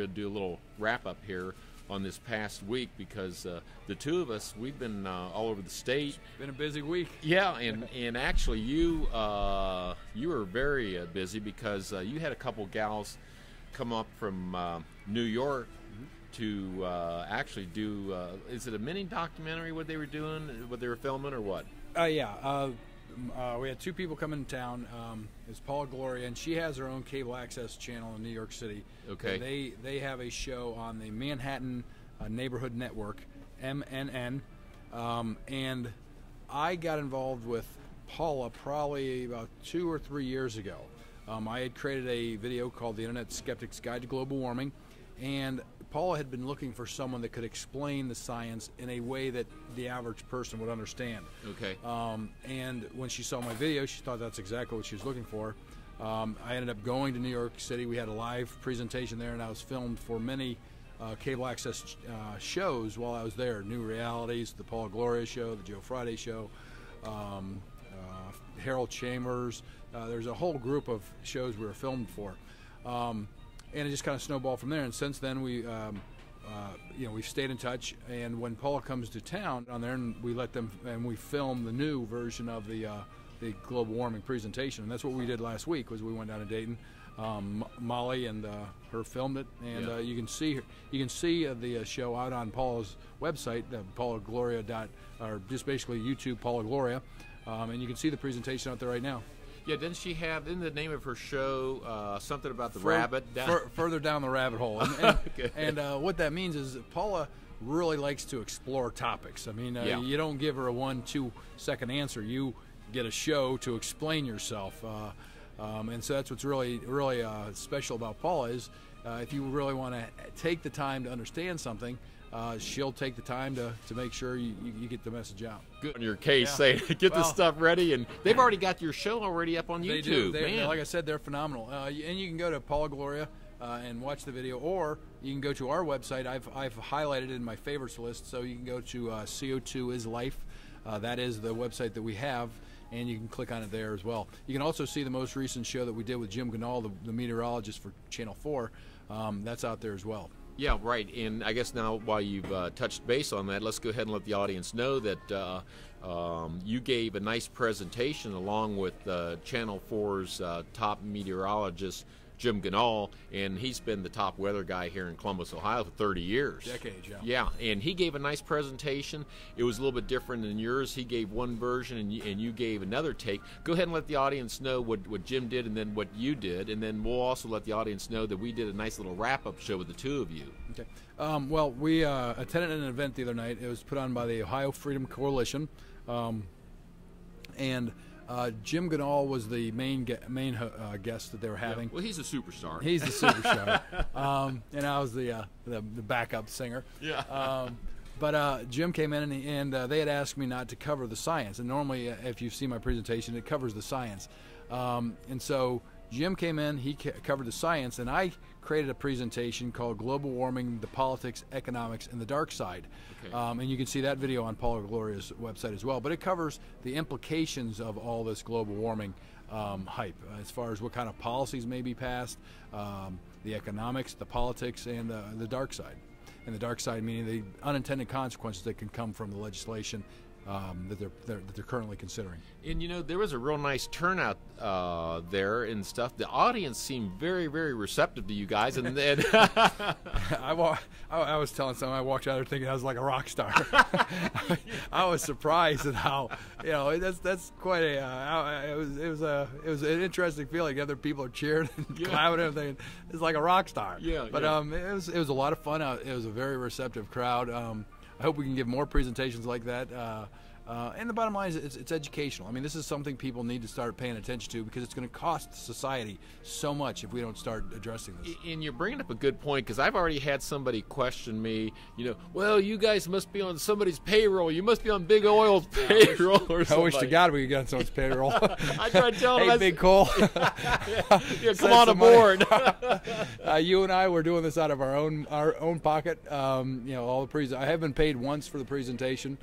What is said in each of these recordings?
to do a little wrap-up here on this past week because the two of us, we've been all over the state. It's been a busy week. Yeah, and actually you were very busy because you had a couple gals come up from New York to actually do, is it a mini documentary what they were doing, what they were filming, or what? Yeah. We had two people come into town. It's Paula Gloria, and she has her own cable access channel in New York City. Okay. They have a show on the Manhattan Neighborhood Network, MNN, and I got involved with Paula probably about 2 or 3 years ago. I had created a video called The Internet Skeptic's Guide to Global Warming, and Paula had been looking for someone that could explain the science in a way that the average person would understand. Okay. And when she saw my video, she thought that's exactly what she was looking for. I ended up going to New York City. We had a live presentation there, and I was filmed for many cable access shows while I was there. New Realities, the Paula Gloria Show, the Joe Friday Show, Harold Chambers. There's a whole group of shows we were filmed for. And it just kind of snowballed from there. And since then, we've stayed in touch. And when Paula comes to town on there, and we let them, and we film the new version of the global warming presentation. And that's what we did last week. Was we went down to Dayton. Molly and her filmed it, and you can see the show out on Paula's website, Paula Gloria or just basically YouTube Paula Gloria, and you can see the presentation out there right now. Yeah, didn't she have, in the name of her show, something about the rabbit? Further down the rabbit hole. Okay. And what that means is Paula really likes to explore topics. I mean, you don't give her a 1-2 second answer. You get a show to explain yourself. And so that's what's really special about Paula is if you really want to take the time to understand something, she'll take the time to make sure you get the message out. Good on your case, saying get this stuff ready, and they've already got your show already up on YouTube. They do. Like I said, they're phenomenal. And you can go to Paula Gloria and watch the video, or you can go to our website. I've highlighted it in my favorites list, so you can go to CO2 is Life. That is the website that we have, and you can click on it there as well. You can also see the most recent show that we did with Jim Ganal, the meteorologist for Channel 4. That's out there as well. Yeah, right. And I guess now while you've touched base on that, let's go ahead and let the audience know that you gave a nice presentation along with Channel 4's top meteorologist, Jim Ganal, and he's been the top weather guy here in Columbus, Ohio for 30 years. Decades, yeah. Yeah, and he gave a nice presentation. It was a little bit different than yours. He gave one version, and you gave another take. Go ahead and let the audience know what Jim did and then what you did, and then we'll also let the audience know that we did a nice little wrap-up show with the two of you. Okay. Well, we attended an event the other night. It was put on by the Ohio Freedom Coalition, and Jim Ganal was the main guest that they were having. Yeah, well, he's a superstar. He's the superstar, and I was the backup singer. Yeah. But Jim came in and they had asked me not to cover the science. And normally, if you've seen my presentation, it covers the science. And so Jim came in, he covered the science, and I created a presentation called Global Warming, the Politics, Economics, and the Dark Side. Okay. And you can see that video on Paula Gloria's website as well. But it covers the implications of all this global warming hype, as far as what kind of policies may be passed, the economics, the politics, and the dark side. And the dark side meaning the unintended consequences that can come from the legislation that they're currently considering. And you know, there was a real nice turnout there and stuff. The audience seemed very, very receptive to you guys. And then I was telling someone, I walked out there thinking I was like a rock star. I was surprised at how, that's quite a. It was an interesting feeling. Other people are cheering and clapping and everything. It's like a rock star. Yeah. But it was a lot of fun. It was a very receptive crowd. I hope we can give more presentations like that. And the bottom line is it's educational. I mean, this is something people need to start paying attention to because it's going to cost society so much if we don't start addressing this. And you're bringing up a good point because I've already had somebody question me, well, you guys must be on somebody's payroll. You must be on Big Oil's payroll or something. I wish to God we could get on someone's payroll. I tried to tell them. Hey, Big Cole. Come on aboard. You and I were doing this out of our own pocket. All the I have been paid once for the presentation.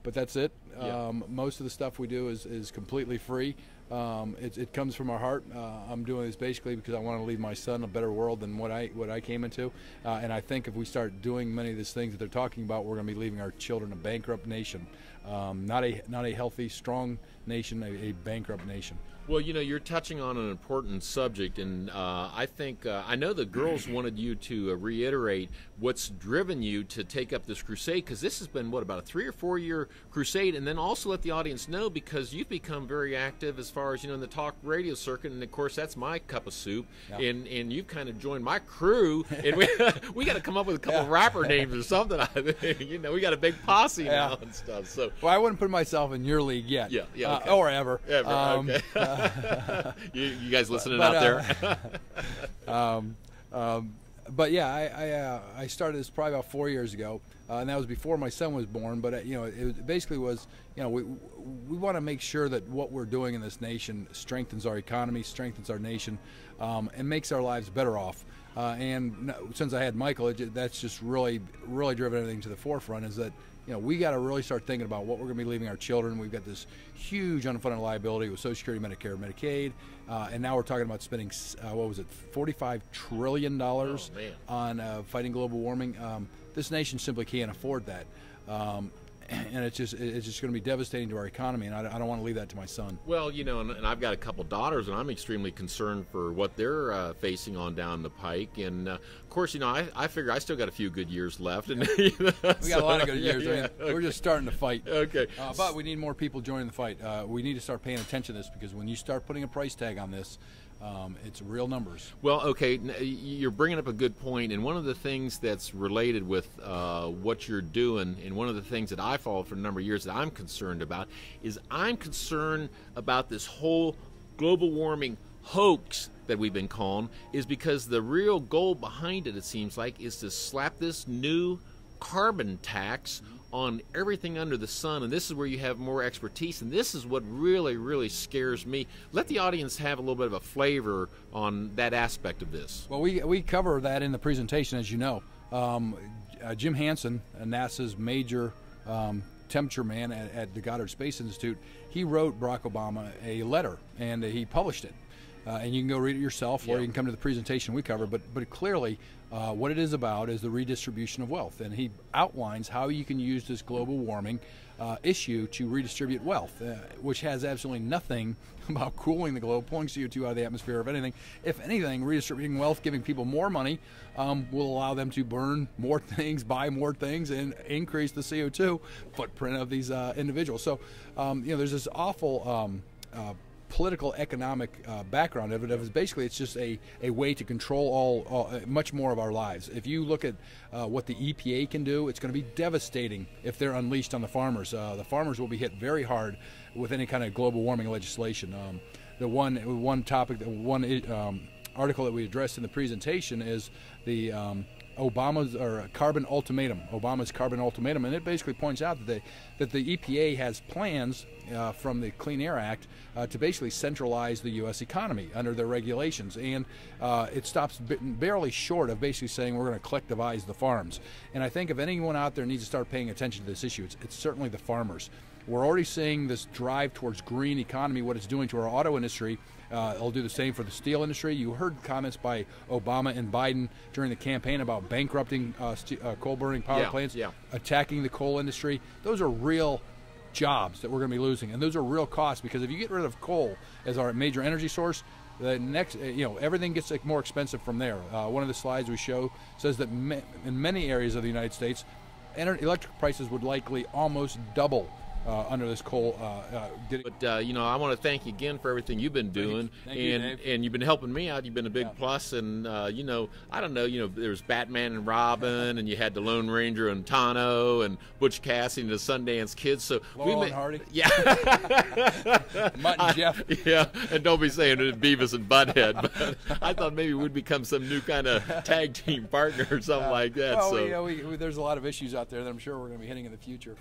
but that's it. Yeah. Most of the stuff we do is completely free. It comes from our heart. I'm doing this basically because I want to leave my son a better world than what I came into. And I think if we start doing many of these things that they're talking about, we're going to be leaving our children a bankrupt nation, not a healthy, strong nation, a bankrupt nation. Well, you know, you're touching on an important subject, and I think I know the girls wanted you to reiterate what's driven you to take up this crusade, because this has been, what, about a 3 or 4 year crusade, and then also let the audience know, because you've become very active as far as, you know, in the talk radio circuit, and of course that's my cup of soup, yeah. and you've kind of joined my crew, and we got to come up with a couple of rapper names or something. I think, you know, we got a big posse now and stuff. So, well, I wouldn't put myself in your league yet, okay. Or ever. Okay. You guys listening out there? But yeah, I started this probably about 4 years ago, and that was before my son was born. But you know, it basically was, you know, we want to make sure that what we're doing in this nation strengthens our economy, strengthens our nation, and makes our lives better off. And since I had Michael, that's just really driven everything to the forefront. Is that, you know, we got to really start thinking about what we're going to be leaving our children. We've got this huge unfunded liability with Social Security, Medicare, Medicaid, and now we're talking about spending, what was it, $45 trillion on fighting global warming. This nation simply can't afford that. And it's just going to be devastating to our economy, and I don't want to leave that to my son. Well, you know, and I've got a couple daughters, and I'm extremely concerned for what they're facing on down the pike. And of course, you know, I figure I still got a few good years left, and you know, we got a lot of good years. Okay. We're just starting to fight. Okay, but we need more people joining the fight. We need to start paying attention to this, because when you start putting a price tag on this, it's real numbers. Well, okay, you're bringing up a good point, and one of the things that's related with what you're doing, and one of the things that I followed for a number of years that I'm concerned about, is I'm concerned about this whole global warming hoax that we've been calling, is because the real goal behind it seems like, is to slap this new carbon tax on everything under the sun, and this is where you have more expertise, and this is what really scares me. Let the audience have a little bit of a flavor on that aspect of this. Well, we cover that in the presentation, as you know. Jim Hansen, NASA's major temperature man at the Goddard Space Institute, he wrote Barack Obama a letter, and he published it. And you can go read it yourself, or you can come to the presentation we cover. But clearly, what it is about is the redistribution of wealth. And he outlines how you can use this global warming issue to redistribute wealth, which has absolutely nothing about cooling the globe, pulling CO2 out of the atmosphere, if anything. If anything, redistributing wealth, giving people more money, will allow them to burn more things, buy more things, and increase the CO2 footprint of these individuals. So, you know, there's this awful political economic background of it. It's just a way to control much more of our lives. If you look at what the EPA can do, it's going to be devastating if they're unleashed on the farmers. The farmers will be hit very hard with any kind of global warming legislation. The one topic, article that we addressed in the presentation is the Obama's carbon ultimatum, and it basically points out that the EPA has plans from the Clean Air Act to basically centralize the U.S. economy under their regulations, and it stops barely short of basically saying we're going to collectivize the farms. And I think if anyone out there needs to start paying attention to this issue, it's certainly the farmers. We're already seeing this drive towards green economy, what it's doing to our auto industry. It'll do the same for the steel industry. You heard comments by Obama and Biden during the campaign about bankrupting coal-burning power plants, attacking the coal industry. Those are real jobs that we're going to be losing, and those are real costs, because if you get rid of coal as our major energy source, the next, everything gets more expensive from there. One of the slides we show says that in many areas of the United States, electric prices would likely almost double under this coal. But I want to thank you again for everything you've been doing, and you've been helping me out. You've been a big plus, and I don't know, there was Batman and Robin, and you had the Lone Ranger and Tano, and Butch Cassidy and the Sundance Kids. So Laurel and Hardy, Mutt and Jeff, and don't be saying it Beavis and Butthead. But I thought maybe we'd become some new kind of tag team partner or something like that. Well, so there's a lot of issues out there that I'm sure we're going to be hitting in the future.